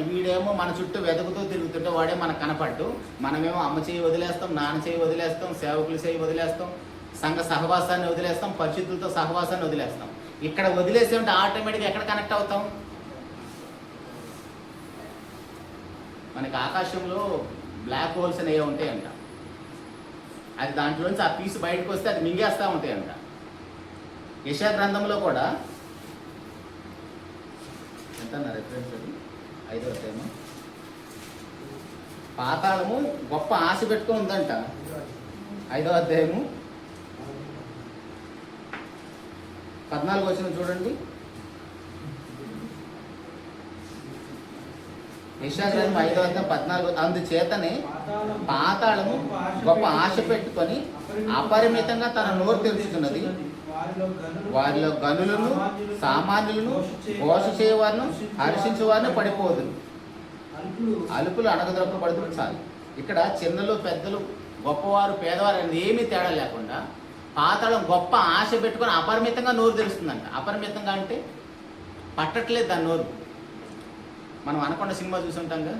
వీడేమో మన చుట్టూ వెతుకుతూ తిరుగుతుంటే వాడే మనకు కనపడ్డు. మనమేమో అమ్మ చేయి వదిలేస్తాం, నాన్న చేయి వదిలేస్తాం, సేవకుల చేయి వదిలేస్తాం, సంఘ సహవాసాన్ని వదిలేస్తాం, పరిశుద్ధులతో సహవాసాన్ని వదిలేస్తాం. ఇక్కడ వదిలేసి ఉంటే ఆటోమేటిక్గా ఎక్కడ కనెక్ట్ అవుతాం? మనకి ఆకాశంలో బ్లాక్ హోల్స్ అనేవి ఉంటాయంట. అది దాంట్లోంచి ఆ పీస్ బయటకు వస్తే అది మింగేస్తూ ఉంటాయంట. యెషయా గ్రంథంలో కూడా ఎంత రెఫరెన్స్ అది 5వ అధ్యాయము, పాతాళము గొప్ప ఆశ పెట్టుకొని ఉందంట. 5వ అధ్యాయము 14 వచనం చూడండి. యెషయా గ్రంథం 5వ అధ్యాయం 14. అందుచేతనే పాతాళము గొప్ప ఆశ పెట్టుకొని అపరిమితంగా తన నోరు తెరుచుతున్నది. వారిలో గనులను, సామాన్యులను, ఘోష చేయవారిను, హర్షించేవారిని పడిపోదు. అలుపులు అణగదొక్క పడుతుంది చాలు. ఇక్కడ చిన్నలు, పెద్దలు, గొప్పవారు, పేదవారు అనేది ఏమీ తేడా లేకుండా పాతాళం గొప్ప ఆశ పెట్టుకొని అపరిమితంగా నోరు తెరుస్తుందంట. అపరిమితంగా అంటే పట్టట్లేదు దాని నోరు. మనం అనకొండ సినిమా చూసుంటాంగా,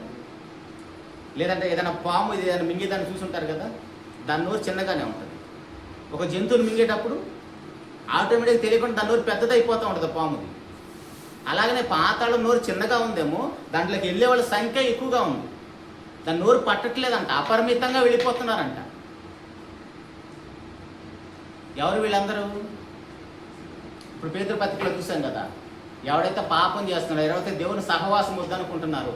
లేదంటే ఏదైనా పాము ఇది ఏదైనా మింగేదాన్ని చూసుంటారు కదా, దాని నోరు చిన్నగానే ఉంటుంది. ఒక జంతువుని మింగేటప్పుడు ఆటోమేటిక్గా తెలియకుండా దాని నోరు పెద్దదైపోతూ ఉంటుంది పాముది. అలాగనే పాతాళం నోరు చిన్నగా ఉందేమో, దాంట్లోకి వెళ్ళే వాళ్ళ సంఖ్య ఎక్కువగా ఉంది. దాని నోరు పట్టట్లేదంట, అపరిమితంగా వెళ్ళిపోతున్నారంట. ఎవరు వీళ్ళందరూ? ఇప్పుడు పేతురు పత్రికలో చూసాం కదా, ఎవడైతే పాపం చేస్తున్నారో, ఎవరైతే దేవుని సహవాసం వద్దనుకుంటున్నారు,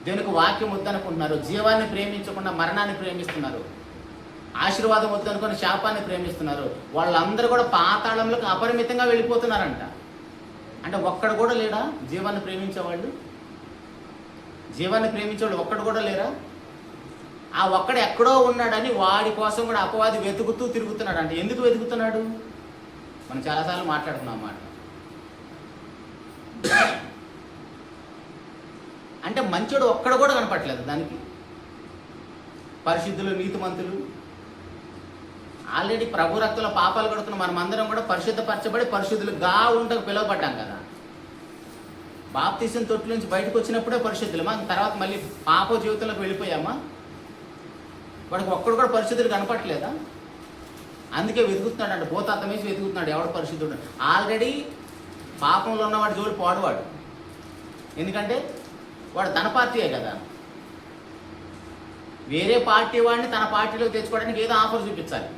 దేవునికి వాక్యం వద్దనుకుంటున్నారు, జీవాన్ని ప్రేమించకుండా మరణాన్ని ప్రేమిస్తున్నారు, ఆశీర్వాదం వద్దనుకుని శాపాన్ని ప్రేమిస్తున్నారు, వాళ్ళందరూ కూడా పాతాళంలోకి అపరిమితంగా వెళ్ళిపోతున్నారంట. అంటే ఒక్కడు కూడా లేడా జీవాన్ని ప్రేమించేవాళ్ళు? జీవాన్ని ప్రేమించేవాళ్ళు ఒక్కడు కూడా లేరా? ఆ ఒక్కడు ఎక్కడో ఉన్నాడని వాడి కోసం కూడా అపవాది వెతుకుతూ తిరుగుతున్నాడు. అంటే ఎందుకు వెతుకుతున్నాడు? మనం చాలాసార్లు మాట్లాడుకున్నాం అన్నమాట. అంటే మంచోడు ఒక్కడ కూడా కనపట్లేదు దానికి. పరిశుద్ధులు, నీతిమంతులు, ఆల్రెడీ ప్రభు రక్తంలో పాపాలు కడుతున్న మనమందరం కూడా పరిశుద్ధపరచబడి పరిశుద్ధులుగా ఉండకు పిలువబడ్డాం కదా. బాప్తీసం తొట్టు నుంచి బయటకు వచ్చినప్పుడే పరిశుద్ధులమా? తర్వాత మళ్ళీ పాప జీవితంలోకి వెళ్ళిపోయామా? వాడికి ఒక్కడు కూడా పరిశుద్ధులు కనపట్లేదా? అందుకే వెతుకుతున్నాడు అంటే భూతార్థం వేసి వెతుకుతున్నాడు ఎవడు పరిశుద్ధుడు. ఆల్రెడీ పాపంలో ఉన్నవాడు జోడు పోడవాడు. ఎందుకంటే వాడు తన పార్టీయే కదా. వేరే పార్టీ వాడిని తన పార్టీలోకి తెచ్చుకోవడానికి ఏదో ఆఫర్ చూపించాలి.